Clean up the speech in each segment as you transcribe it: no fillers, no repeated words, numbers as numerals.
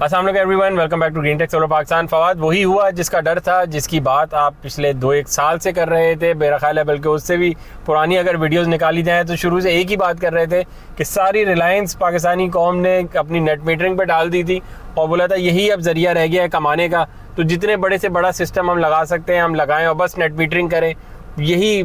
अस्सलाम वालेकुम everyone, welcome back to green tech solar Pakistan. Fawad वही हुआ जिसका डर था, जिसकी बात आप पिछले 2-1 साल से कर रहे थे। मेरा ख्याल है बल्कि उससे भी पुरानी अगर वीडियोस निकाली जाएँ तो शुरू से एक ही बात कर रहे थे कि सारी रिलायंस पाकिस्तानी कौम ने अपनी नेट मीटरिंग पे डाल दी थी और बोला था यही अब जरिया रह गया है कमाने का। तो जितने बड़े से बड़ा सिस्टम हम लगा सकते हैं हम लगाएं और बस नेट मीटरिंग करें। यही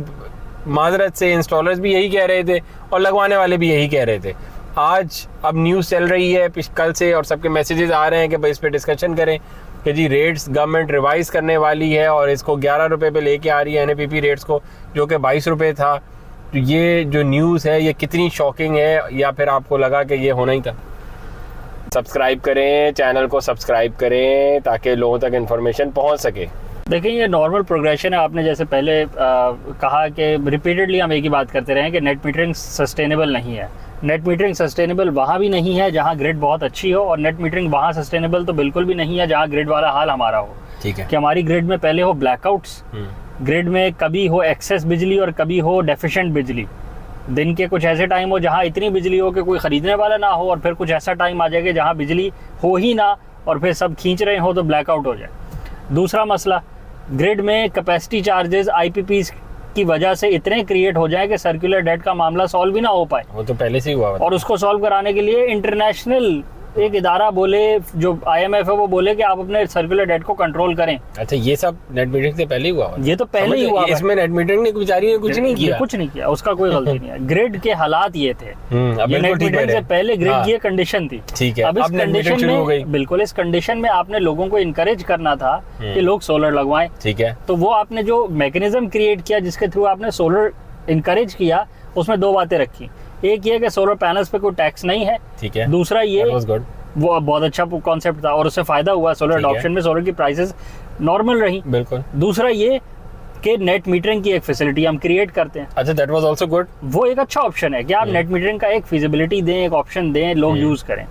माजरत से इंस्टॉलर्स भी यही कह रहे थे और लगवाने वाले भी यही कह रहे थे। आज अब न्यूज़ चल रही है कल से और सबके मैसेजेस आ रहे हैं कि भाई इस पे डिस्कशन करें कि जी रेट्स गवर्नमेंट रिवाइज करने वाली है और इसको 11 रुपये पे लेके आ रही है NAPP रेट्स को, जो कि 22 रुपये था। तो ये जो न्यूज़ है ये कितनी शॉकिंग है, या फिर आपको लगा कि ये होना ही था? सब्सक्राइब करें, चैनल को सब्सक्राइब करें ताकि लोगों तक इन्फॉर्मेशन पहुँच सके। देखिए ये नॉर्मल प्रोग्रेशन है। आपने जैसे पहले कहा कि रिपीटेडली हम एक ही बात करते रहे हैं कि नेट मीटरिंग सस्टेनेबल नहीं है। नेट मीटरिंग सस्टेनेबल वहाँ भी नहीं है जहाँ ग्रिड बहुत अच्छी हो, और नेट मीटरिंग वहाँ सस्टेनेबल तो बिल्कुल भी नहीं है जहाँ ग्रिड वाला हाल हमारा हो। ठीक है कि हमारी ग्रिड में पहले हो ब्लैकआउट्स, ग्रिड में कभी हो एक्सेस बिजली और कभी हो डेफिशिएंट बिजली। दिन के कुछ ऐसे टाइम हो जहाँ इतनी बिजली हो कि कोई ख़रीदने वाला ना हो, और फिर कुछ ऐसा टाइम आ जाएगा जहाँ बिजली हो ही ना और फिर सब खींच रहे हो तो ब्लैकआउट हो जाए। दूसरा मसला, ग्रिड में कैपेसिटी चार्जेस IPPs की वजह से इतने क्रिएट हो जाए कि सर्कुलर डेट का मामला सॉल्व ही ना हो पाए। वो तो पहले से ही हुआ और उसको सॉल्व कराने के लिए इंटरनेशनल एक इदारा बोले, जो IMF है, वो बोले कि आप अपने सर्कुलर डेट को कंट्रोल करें। अच्छा, ये सब नेट मीटरिंग से पहले ही हुआ? ये तो पहले ही हुआ। इसमें नेट मीटरिंग ने बेचारी ने कुछ नहीं किया, कुछ नहीं किया, उसका कोई गलती नहीं है। ग्रिड के हालात ये थे, ये नेट मीटरिंग से पहले ग्रिड की कंडीशन थी। ठीक है, अब इस कंडीशन में बिल्कुल इस कंडीशन में आपने लोगों को इनकरेज करना था कि लोग सोलर लगवाएं। ठीक है, तो वो आपने जो मैकेनिज्म क्रिएट किया जिसके थ्रू आपने सोलर इनकरेज किया, उसमें दो बातें रखी। एक ये कि सोलर पैनल्स पे कोई टैक्स नहीं है। ठीक है। दूसरा ये वो बहुत अच्छा कॉन्सेप्ट था और उससे फायदा हुआ सोलर अडॉप्शन में, सोलर की प्राइसेस नॉर्मल रही। बिल्कुल। दूसरा ये कि नेट मीटरिंग की एक फैसिलिटी हम क्रिएट करते हैं। अच्छा, दैट वाज आल्सो गुड। वो एक अच्छा ऑप्शन है कि आप नेट मीटरिंग का एक फिजिबिलिटी दें, एक ऑप्शन दें, लोग यूज करें।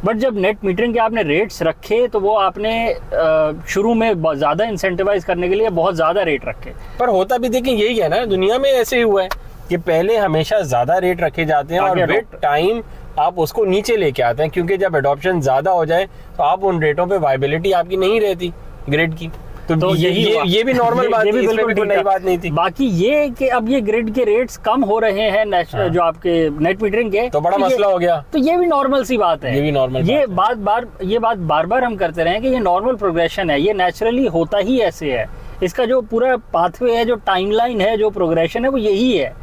बट जब नेट मीटरिंग के आपने रेट्स रखे तो वो आपने शुरू में ज्यादा इंसेंटिवाइज करने के लिए बहुत ज्यादा रेट रखे। पर होता भी देखिए यही है ना, दुनिया में ऐसे ही हुआ है कि पहले हमेशा ज्यादा रेट रखे जाते हैं और विद टाइम आप उसको नीचे लेके आते हैं, क्योंकि जब अडॉप्शन ज्यादा हो जाए तो आप उन रेटों पे वायबिलिटी आपकी नहीं रहती ग्रिड की। तो ये भी नॉर्मल बात है, इसमें भी कोई नई बात नहीं थी। बाकी ये कि अब ये ग्रिड के रेट्स कम हो रहे हैं नेशनल जो आपके नेट मीटरिंग के, तो बड़ा मसला हो गया। तो ये भी नॉर्मल सी बात है। ये भी नॉर्मल ये बात बार हम करते रहे कि ये नॉर्मल प्रोग्रेशन है, ये नेचुरली होता ही ऐसे है। इसका जो पूरा पाथवे है, जो टाइमलाइन है, जो प्रोग्रेशन है, वो यही है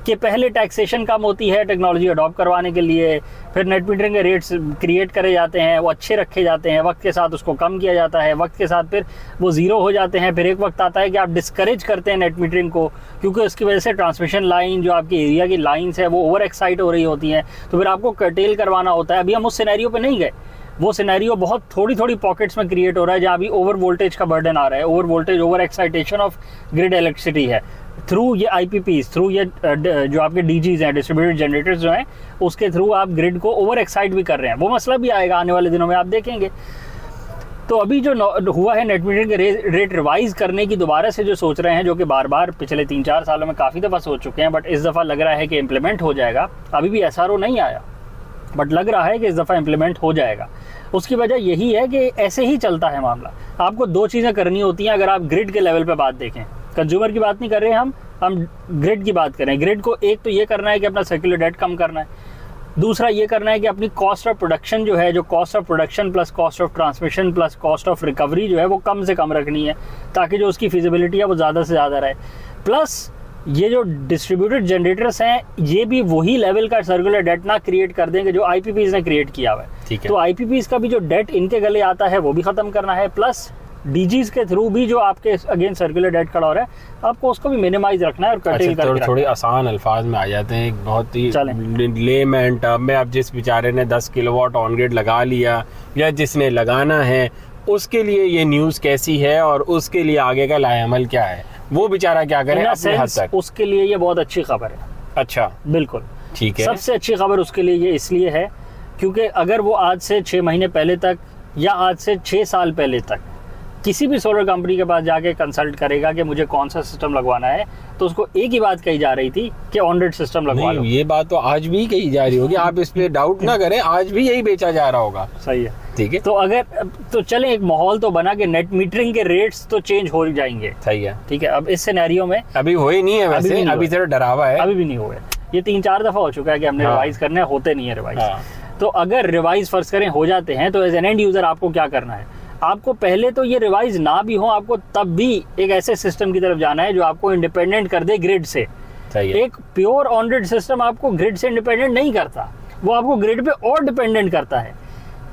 कि पहले टैक्सेशन कम होती है टेक्नोलॉजी अडॉप्ट करवाने के लिए, फिर नेट मीटरिंग के रेट्स क्रिएट करे जाते हैं, वो अच्छे रखे जाते हैं, वक्त के साथ उसको कम किया जाता है, वक्त के साथ फिर वो ज़ीरो हो जाते हैं। फिर एक वक्त आता है कि आप डिस्करेज करते हैं नेट मीटरिंग को, क्योंकि उसकी वजह से ट्रांसमिशन लाइन, जो आपकी एरिया की लाइन्स है, वो ओवर एक्साइट हो रही होती हैं, तो फिर आपको कर्टेल करवाना होता है। अभी हम उस सिनेरियो पे नहीं गए, वो सिनेरियो बहुत थोड़ी पॉकेट्स में क्रिएट हो रहा है जहाँ अभी ओवर वोल्टेज का बर्डन आ रहा है, over voltage, over excitation of grid electricity है थ्रू ये IPPs, थ्रू ये जो आपके DGs हैं, डिस्ट्रीब्यूटेड जनरेटर्स जो हैं, उसके थ्रू आप ग्रिड को ओवर एक्साइट भी कर रहे हैं। वो मसला भी आएगा आने वाले दिनों में, आप देखेंगे। तो अभी जो हुआ है नेट मीटरिंग के रेट रिवाइज करने की दोबारा से जो सोच रहे हैं, जो कि बार पिछले 3-4 सालों में काफ़ी दफ़ा सोच चुके हैं, बट इस दफ़ा लग रहा है कि इम्प्लीमेंट हो जाएगा। अभी भी SRO नहीं आया, बट लग रहा है कि इस दफ़ा इम्प्लीमेंट हो जाएगा। उसकी वजह यही है कि ऐसे ही चलता है मामला। आपको दो चीज़ें करनी होती हैं अगर आप ग्रिड के लेवल पे बात देखें। कंज्यूमर की बात नहीं कर रहे हम ग्रिड की बात करें। ग्रिड को एक तो ये करना है कि अपना सर्कुलर डेट कम करना है, दूसरा ये करना है कि अपनी कॉस्ट ऑफ प्रोडक्शन जो है, जो cost of production plus cost of transmission plus cost of recovery जो है, वो कम से कम रखनी है, ताकि जो उसकी फिजिबिलिटी है वो ज़्यादा से ज़्यादा रहे। प्लस ये जो डिस्ट्रीब्यूटेड जनरेटर्स हैं, ये भी वही लेवल का सर्कुलर डेट ना क्रिएट कर देंगे जो IPPs ने क्रिएट किया हुआ है। तो IPPs का भी जो डेट इनके गले आता है वो भी खत्म करना है, प्लस DGs के थ्रू भी जो आपके अगेंस्ट सर्कुलर डेट खड़ा हो रहा है, आपको उसको भी मिनिमाइज रखना है और कर्टेल करके थोड़ी आसान अल्फाज में आ जाते हैं, बहुत ही लेमैन टर्म में। अब जिस बेचारे ने 10 किलोवाट ऑन ग्रिड लगा लिया या जिसने लगाना है, उसके लिए ये न्यूज़ कैसी है और उसके लिए आगे का लाएअमल क्या है, वो बेचारा क्या करे अपने हद तक? उसके लिए ये बहुत अच्छी खबर है। अच्छा, बिल्कुल ठीक है। सबसे अच्छी खबर उसके लिए ये इसलिए है क्योंकि अगर वो आज से 6 महीने पहले तक या आज से 6 साल पहले तक किसी भी सोलर कंपनी के पास जाके कंसल्ट करेगा कि मुझे कौन सा सिस्टम लगवाना है, तो उसको एक ही बात कही जा रही थी कि ऑन ग्रिड सिस्टम लगवा लो। ये बात तो आज भी कही जा रही होगी, आप इस पे डाउट ना करें, आज भी यही बेचा जा रहा होगा। सही है। ठीक है, तो अगर तो चलें एक माहौल तो बना के नेट मीटरिंग के रेट्स तो चेंज हो जाएंगे, सही है। ठीक है। अब इस सिनेरियो में अभी हो ही नहीं है वैसे, अभी थोड़ा डरावा है, अभी भी नहीं हुए। ये 3-4 दफा हो चुका है कि हमने रिवाइज करने होते नहीं है रिवाइज। तो अगर रिवाइज फर्ज करें हो जाते हैं, तो एज एन एंड यूजर आपको क्या करना है, आपको पहले तो ये रिवाइज ना भी हो, आपको तब भी एक ऐसे सिस्टम की तरफ जाना है जो आपको इंडिपेंडेंट कर दे ग्रिड से। एक प्योर ऑन ग्रिड सिस्टम आपको ग्रिड से इंडिपेंडेंट नहीं करता, वो आपको ग्रिड पे और डिपेंडेंट करता है।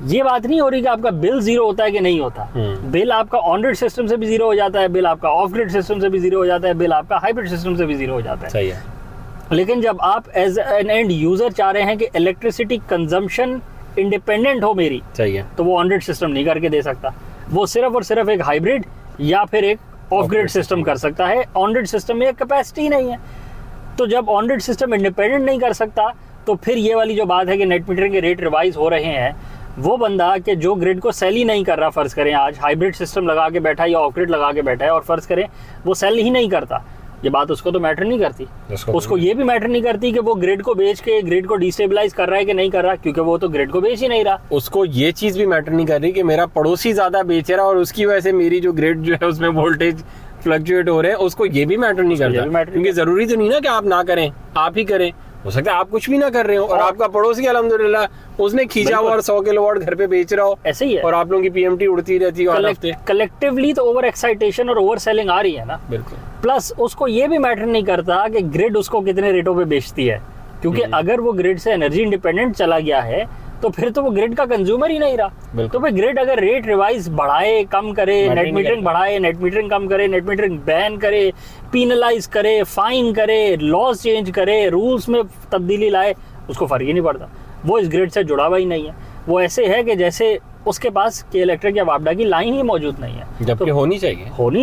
ये बात नहीं हो रही कि आपका बिल जीरो होता है कि नहीं होता, बिल आपका ऑन ग्रिड सिस्टम से भी जीरो हो जाता है, बिल आपका ऑफ ग्रिड सिस्टम से भी जीरो हो जाता है, बिल आपका हाइब्रिड सिस्टम से भी जीरो हो जाता है। सही है। लेकिन जब आप एज एन एंड यूजर चाह रहे हैं कि इलेक्ट्रिसिटी कंजम्पशन इंडिपेंडेंट हो मेरी, सही है, तो वो ऑन ग्रिड सिस्टम नहीं करके दे सकता, वो सिर्फ और सिर्फ एक हाइब्रिड या फिर एक ऑफ ग्रिड सिस्टम कर सकता है। ऑन ग्रिड सिस्टम में कैपेसिटी नहीं है, तो जब ऑन ग्रिड सिस्टम इंडिपेंडेंट नहीं कर सकता, तो फिर ये वाली जो बात है कि नेट मीटरिंग के रेट रिवाइज हो रहे हैं, वो बंदा कि जो ग्रिड को सेल ही नहीं कर रहा, फर्ज करें आज हाइब्रिड सिस्टम लगा के बैठा है या ऑफ ग्रिड लगा के बैठा है, और फर्ज करें वो सेल ही नहीं करता, ये बात उसको तो मैटर नहीं करती। उसको ये भी मैटर नहीं करती कि वो ग्रिड को बेच के ग्रिड को डिस्टेबलाइज कर रहा है कि नहीं कर रहा, क्योंकि वो तो ग्रिड को बेच ही नहीं रहा। उसको ये चीज भी मैटर नहीं कर रही कि मेरा पड़ोसी ज्यादा बेच रहा है और उसकी वजह से मेरी जो ग्रिड जो है उसमें वोल्टेज फ्लक्चुएट हो रहे हैं, उसको ये भी मैटर नहीं करता, क्योंकि जरूरी तो नहीं ना कि आप ना करें, आप ही करें। हो सकता है आप कुछ भी ना कर रहे हो और आपका पड़ोसी अल्हम्दुलिल्लाह उसने खींचा हुआ और 100 किलोवाट घर पे बेच रहा हो, ऐसे ही है। और आप लोगों की पीएमटी उड़ती रहती है। कलेक्टिवली तो ओवर एक्साइटेशन और ओवर सेलिंग आ रही है ना। बिल्कुल। प्लस उसको ये भी मैटर नहीं करता कि ग्रिड उसको कितने रेटों पे बेचती है, क्योंकि अगर वो ग्रिड से एनर्जी इंडिपेंडेंट चला गया है तो फिर तो वो ग्रिड का कंज्यूमर ही नहीं रहा। तो भाई ग्रिड अगर रेट रिवाइज बढ़ाए कम करे, नेट मीटरिंग बढ़ाए, नेट मीटरिंग कम करे, नेट मीटरिंग बैन करे, पीनलाइज करे, फाइन करे, लॉज चेंज करे, रूल्स में तब्दीली लाए, उसको फर्क ही नहीं पड़ता। वो इस ग्रिड से जुड़ा हुआ ही नहीं है। वो ऐसे है कि जैसे उसके पास के इलेक्ट्रिक या वापडा की लाइन ही मौजूद नहीं है, जबकि तो होनी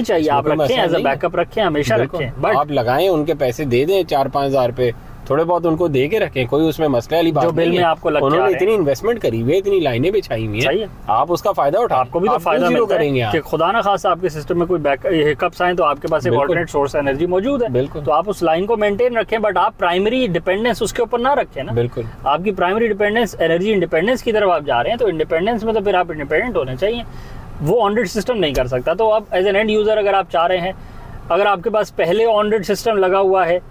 चाहिए, आप रखें, एज अ बैकअप रखें, हमेशा रखें, बट आप लगाएं, उनके पैसे दे दें 4-5 हजार पे, थोड़े बहुत उनको दे के रखें, कोई उसमें मसले वाली बात जो बिल में आपको लग उन्होंने इतनी इन्वेस्टमेंट करी हुई है, इतनी लाइनें बिछाई हुई हैं, आप उसका फायदा उठा, आपको भी तो फायदा मिलता है कि खुदा ना खासा आपके सिस्टम में कोई हिकअप्स आए तो आपके पास एक ऑल्टरनेट सोर्स एनर्जी मौजूद है। बिल्कुल। तो आप उस लाइन को मेंटेन रखें, बट आप प्राइमरी डिपेंडेंस उसके ऊपर ना रखें ना। बिल्कुल। आपकी प्राइमरी डिपेंडेंस एनर्जी इंडिपेंडेंस की तरफ आप जा रहे हैं, तो इंडिपेंडेंस में तो फिर आप इंडिपेंडेंट होने चाहिए, वो ऑन ग्रिड सिस्टम नहीं कर सकता। तो अब एज एन एंड यूजर अगर आप चाह रहे हैं, अगर आपके पास पहले ऑन ग्रिड सिस्टम लगा हुआ है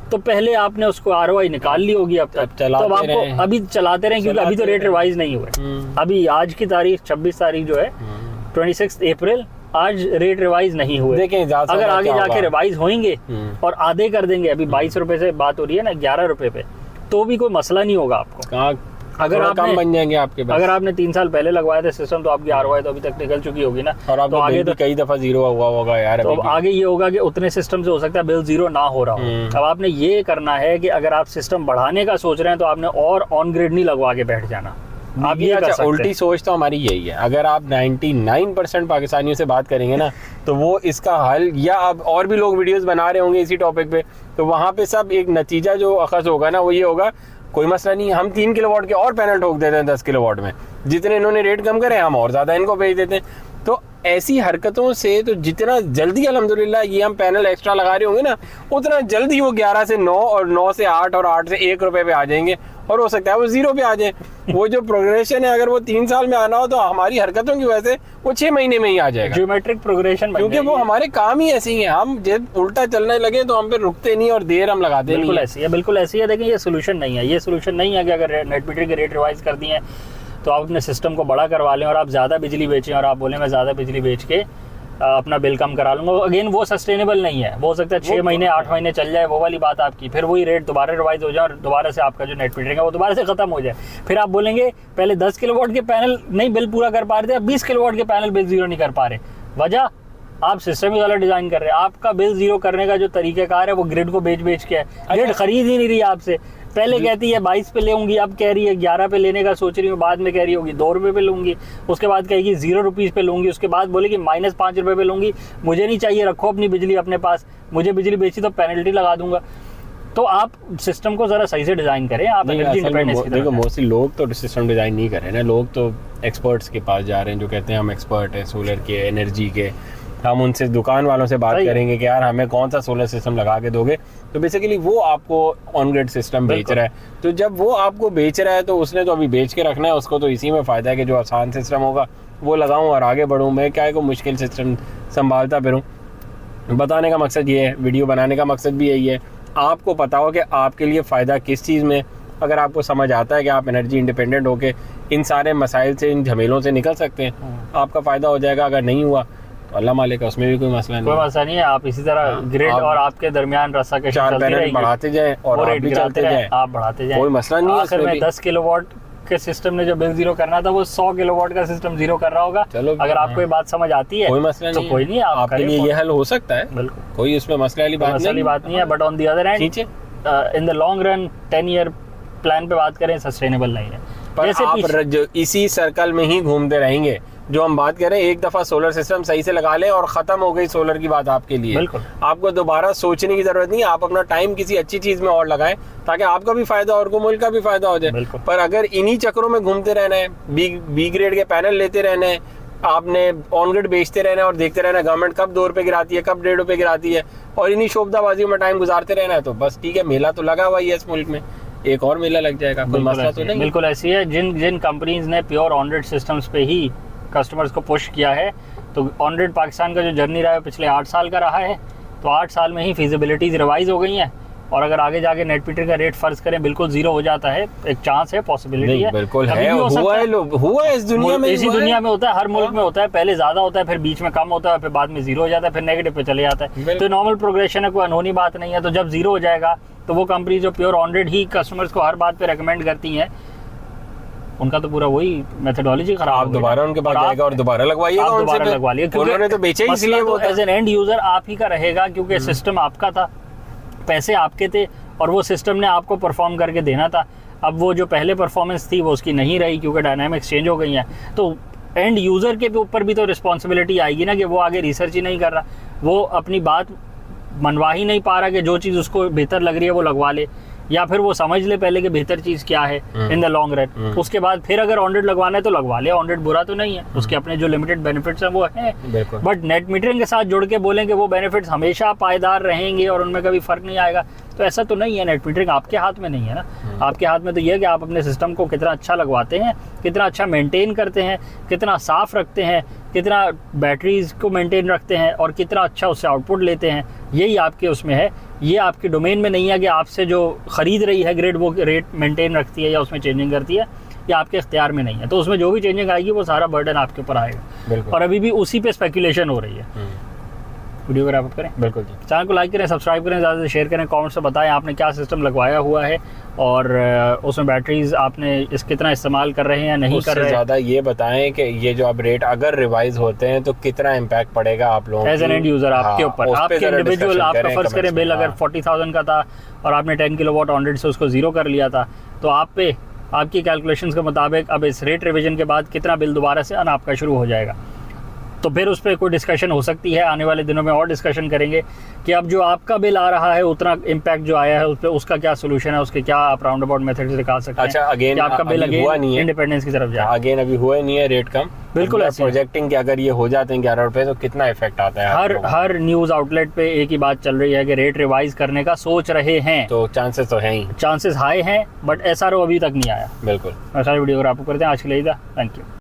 तो पहले आपने उसको ROI निकाल ली होगी, अब तक तो आपको अभी चलाते रहें, क्योंकि अभी तो रेट रिवाइज नहीं हुए। अभी आज की तारीख 26 तारीख जो है 26 अप्रैल, आज रेट रिवाइज नहीं हुए। देखें अगर आगे जाके रिवाइज होंगे और आधे कर देंगे, अभी 22 रुपए से बात हो रही है ना 11 रुपए पे, तो भी कोई मसला नहीं होगा आपको। अगर आप कम बन जाएंगे आपके पास। अगर आपने 3 साल पहले लगवाया था सिस्टम, तो आपकी ROI तो अभी तक निकल चुकी होगी ना, और तो आगे तो कई दफा जीरो हुआ होगा यार। तो आगे ये होगा कि उतने सिस्टम से हो सकता है बिल जीरो ना हो रहा हो। अब आपने ये करना है कि अगर आप सिस्टम बढ़ाने का सोच रहे हैं, तो आपने और ऑन ग्रिड नहीं लगवा के बैठ जाना। आप ये कर सकते हैं। उल्टी सोच तो हमारी यही है। अगर आप 99% पाकिस्तानियों से बात करेंगे ना, तो वो इसका हल, या अब और भी लोग वीडियोस बना रहे होंगे इसी टॉपिक पे, तो वहाँ पे सब एक नतीजा जो अखज़ होगा ना, वो ये होगा, कोई मसला नहीं, हम 3 किलोवाट के और पैनल ठोक देते हैं 10 किलोवाट में, जितने इन्होंने रेट कम करे हम और ज़्यादा इनको भेज देते हैं। तो ऐसी हरकतों से तो जितना जल्दी अल्हम्दुलिल्लाह ये हम पैनल एक्स्ट्रा लगा रहे होंगे ना, उतना जल्दी वो 11 से 9 और 9 से 8 और 8 से 1 रुपए पे आ जाएंगे, और हो सकता है वो 0 पे आ जाए। वो जो प्रोग्रेशन है, अगर वो 3 साल में आना हो, तो हमारी हरकतों की वजह से वो 6 महीने में ही आ जाएगा, ज्योमेट्रिक प्रोग्रेशन, क्योंकि वो हमारे काम ही ऐसे ही है। हम जब उल्टा चलने लगे तो हम पे रुकते नहीं और देर हम लगाते नहीं। बिल्कुल ऐसी है, बिल्कुल ऐसी है। देखिए ये सोल्यूशन नहीं है, ये सोल्यूशन नहीं है कि अगर नेट मीटरिंग के रेट रिवाइज कर दिए तो आप अपने सिस्टम को बड़ा करवा लें और आप ज़्यादा बिजली बेचें और आप बोलें मैं ज़्यादा बिजली बेच के अपना बिल कम करा लूंगा। अगेन वो सस्टेनेबल नहीं है। वो हो सकता है 6 महीने 8 महीने चल जाए, वो वाली बात आपकी, फिर वही रेट दोबारा रिवाइज हो जाए और दोबारा से आपका जो नेट मीटरिंग है वो दोबारा से खत्म हो जाए। फिर आप बोलेंगे पहले 10 किलोवाट के पैनल नहीं बिल पूरा कर पा रहे थे, अब 20 किलोवाट के पैनल बिल जीरो नहीं कर पा रहे। वजह, आप सिस्टम ही गलत डिजाइन कर रहे हैं। आपका बिल जीरो करने का जो तरीकाकार है वो ग्रिड को बेच के है। ग्रिड खरीद ही नहीं रही आपसे। पहले कहती है 22 पे लूंगी, अब कह रही है 11 पे लेने का सोच रही हूँ, बाद में कह रही होगी 2 रुपए पे लूंगी, उसके बाद कहेगी 0 रुपीज पे लूंगी, उसके बाद बोलेगी -5 रुपए पे लूंगी। मुझे नहीं चाहिए, रखो अपनी बिजली अपने पास, मुझे बिजली बेची तो पेनल्टी लगा दूंगा। तो आप सिस्टम को जरा सही से डिजाइन करें। आप एनर्जी इंडिपेंडेंस की देखो, मोस्टली लोग तो सिस्टम डिजाइन नहीं कर रहे ना, लोग तो एक्सपर्ट्स के पास जा रहे हैं जो कहते हैं हम एक्सपर्ट हैं सोलर के, एनर्जी के, हम उनसे दुकान वालों से बात सही है। करेंगे कि यार हमें कौन सा सोलर सिस्टम लगा के दोगे, तो बेसिकली वो आपको ऑन ग्रिड सिस्टम बेच रहा है। तो जब वो आपको बेच रहा है तो उसने तो अभी बेच के रखना है, उसको तो इसी में फ़ायदा है कि जो आसान सिस्टम होगा वो लगाऊं और आगे बढ़ूं। मैं क्या है को मुश्किल सिस्टम संभालता फिरूं। बताने का मकसद ये है, वीडियो बनाने का मकसद भी यही है, आपको पता हो कि आपके लिए फ़ायदा किस चीज़ में। अगर आपको समझ आता है कि आप एनर्जी इंडिपेंडेंट होके इन सारे मसाइल से, इन झमेलों से निकल सकते हैं, आपका फ़ायदा हो जाएगा। अगर नहीं हुआ तो अल्लाह मालिक है, उसमें भी कोई मसला नहीं। कोई मसला नहीं है, आप इसी तरह ग्रिड और आपके दरमियान रस्सा कशी चार चलती पैनल रहेगी, बढ़ाते जाएं और वो आप रेट भी गिराते चलते जाएं, जाएं, आप बढ़ाते जाएं। कोई मसला नहीं है। आखिर में 10 किलोवाट के सिस्टम ने जो बिल जीरो करना था वो 100 किलोवाट का सिस्टम जीरो कर रहा होगा। चलो, अगर आपको ये बात समझ आती है कोई मसला तो नहीं कोई नहीं, आप आपके लिए ये हल हो सकता है, बिल्कुल कोई उसमें मसले वाली बात नहीं है। But on the other hand नीचे in the long run 10 year plan पे बात करें, सस्टेनेबल नहीं है। पर जैसे आप जो इसी सर्कल में ही घूमते रहेंगे। जो हम बात करें, एक दफा सोलर सिस्टम सही से लगा लें और खत्म हो गई सोलर की बात आपके लिए। बिल्कुल। आपको दोबारा सोचने की जरूरत नहीं, आप अपना टाइम किसी अच्छी चीज में और लगाएं ताकि आपका भी फायदा और को मुल्क का भी फायदा हो जाए। पर अगर इन्हीं चक्रों में घूमते रहना है, बी ग्रेड के पैनल लेते रहना है, आपने ऑन ग्रिड बेचते रहना है और देखते रहना है गवर्नमेंट कब 2 रुपए गिराती है, कब 1.5 रुपए गिराती है, और इन्हीं शोबदाबाजियों में टाइम गुजारते रहना है, तो बस ठीक है, मेला तो लगा हुआ ही है इस मुल्क में, एक और मेला लग जाएगा, कोई मसला तो नहीं। बिल्कुल ऐसी है। जिन कंपनीज ने प्योर ऑन ग्रिड सिस्टम्स पे ही कस्टमर्स को पुश किया है, तो ऑन ग्रिड पाकिस्तान का जो जर्नी रहा है पिछले 8 साल का रहा है, तो 8 साल में ही फिजिबिलिटीज रिवाइज हो गई हैं। और अगर आगे जाके नेट मीटर का रेट फर्ज करें बिल्कुल जीरो हो जाता है, एक चांस है, पॉसिबिलिटी है, बिल्कुल है, हुआ है इस दुनिया में, इसी दुनिया में होता है, हर मुल्क में होता है। पहले ज्यादा होता है, फिर बीच में कम होता है, फिर बाद में जीरो हो जाता है, फिर नेगेटिव पे चले जाता है। तो नॉर्मल प्रोग्रेशन है, कोई अनहोनी बात नहीं है। तो जब जीरो हो जाएगा तो वो कंपनी जो pure on grid he customers को हर बात पे रेकमेंड करती हैं, उनका तो पूरा वही मेथोडोलॉजी खराब। आप दोबारा उनके पास जाएगा और दोबारा लगवाइएगा, दोबारा लगवा लिया, उन्होंने तो बेचा ही इसलिए वो एज एन एंड यूजर आप ही का रहेगा, क्योंकि सिस्टम आपका था, पैसे आपके थे और वो सिस्टम ने आपको परफॉर्म करके देना था। अब वो जो पहले परफॉर्मेंस थी वो उसकी नहीं रही, क्योंकि डायनामिक्स चेंज हो गई हैं। तो एंड यूजर के ऊपर भी तो रिस्पॉन्सिबिलिटी आएगी ना, कि वो आगे रिसर्च ही नहीं कर रहा, वो अपनी बात मनवा ही नहीं पा रहा कि जो चीज़ उसको बेहतर लग रही है वो लगवा ले, या फिर वो समझ ले पहले कि बेहतर चीज़ क्या है इन द लॉन्ग रन, उसके बाद फिर अगर ऑन ग्रिड लगवाना है तो लगवा ले। ऑन ग्रिड बुरा तो नहीं है, उसके अपने जो लिमिटेड बेनिफिट्स हैं वो हैं, बट नेट मीटरिंग के साथ जुड़ के बोलें कि वो बेनिफिट्स हमेशा पायदार रहेंगे और उनमें कभी फर्क नहीं आएगा, तो ऐसा तो नहीं है। नेट मीटरिंग आपके हाथ में नहीं है ना, आपके हाथ में तो ये है कि आप अपने सिस्टम को कितना अच्छा लगवाते हैं, कितना अच्छा मेंटेन करते हैं, कितना साफ रखते हैं, कितना बैटरीज को मेंटेन रखते हैं और कितना अच्छा उससे आउटपुट लेते हैं, यही आपके उसमें है। ये आपके डोमेन में नहीं है कि आपसे जो खरीद रही है ग्रिड वो रेट मेंटेन रखती है या उसमें चेंजिंग करती है, ये आपके इख्तियार में नहीं है। तो उसमें जो भी चेंजिंग आएगी वो सारा बर्डन आपके ऊपर आएगा, और अभी भी उसी पे स्पेकुलेशन हो रही है। वीडियो को रैप अप करें, बिल्कुल जी। चैनल को लाइक करें, सब्सक्राइब करें, ज़्यादा से शेयर करें, कमेंट्स में बताएं आपने क्या सिस्टम लगवाया हुआ है और उसमें बैटरीज आपने कितना इस्तेमाल कर रहे हैं या नहीं कर रहे हैं। ज़्यादा ये बताएं कि ये जो अब रेट अगर रिवाइज होते हैं तो कितना इम्पैक्ट पड़ेगा आप लोगों एज एन एंड यूजर आपके ऊपर, आपके इंडिविजुअल। आपका फर्ज करें बिल अगर 40,000 का था और आपने 10 किलोवाट ऑन ग्रिड से उसको जीरो कर लिया था, तो आप पे आपकी कैलकुलेशंस के मुताबिक अब इस रेट रिवीजन के बाद कितना बिल दोबारा से आना आपका शुरू हो जाएगा। तो फिर उस पर कोई डिस्कशन हो सकती है, आने वाले दिनों में और डिस्कशन करेंगे कि अब जो आपका बिल आ रहा है उतना इम्पैक्ट जो आया है उस पर उसका क्या सोल्यूशन है, उसके क्या आप राउंड अबाउट मेथड से निकाल सकते हैं। अच्छा, अगेन आपका बिल अगेन इंडिपेंडेंस की तरफ जाए, अगेन अभी हुआ नहीं है रेट कम, बिल्कुल प्रोजेक्टिंग कि अगर ये हो जाते हैं 11 रुपए तो कितना इफेक्ट आता है। हर न्यूज आउटलेट पे एक ही बात चल रही है कि रेट रिवाइज करने का सोच रहे हैं, तो चांसेस तो हैं ही, चांसेस हाई हैं, बट SRO अभी तक नहीं आया। बिल्कुल। सारी वीडियो अगर आपको करते हैं आज के लिए, थैंक यू।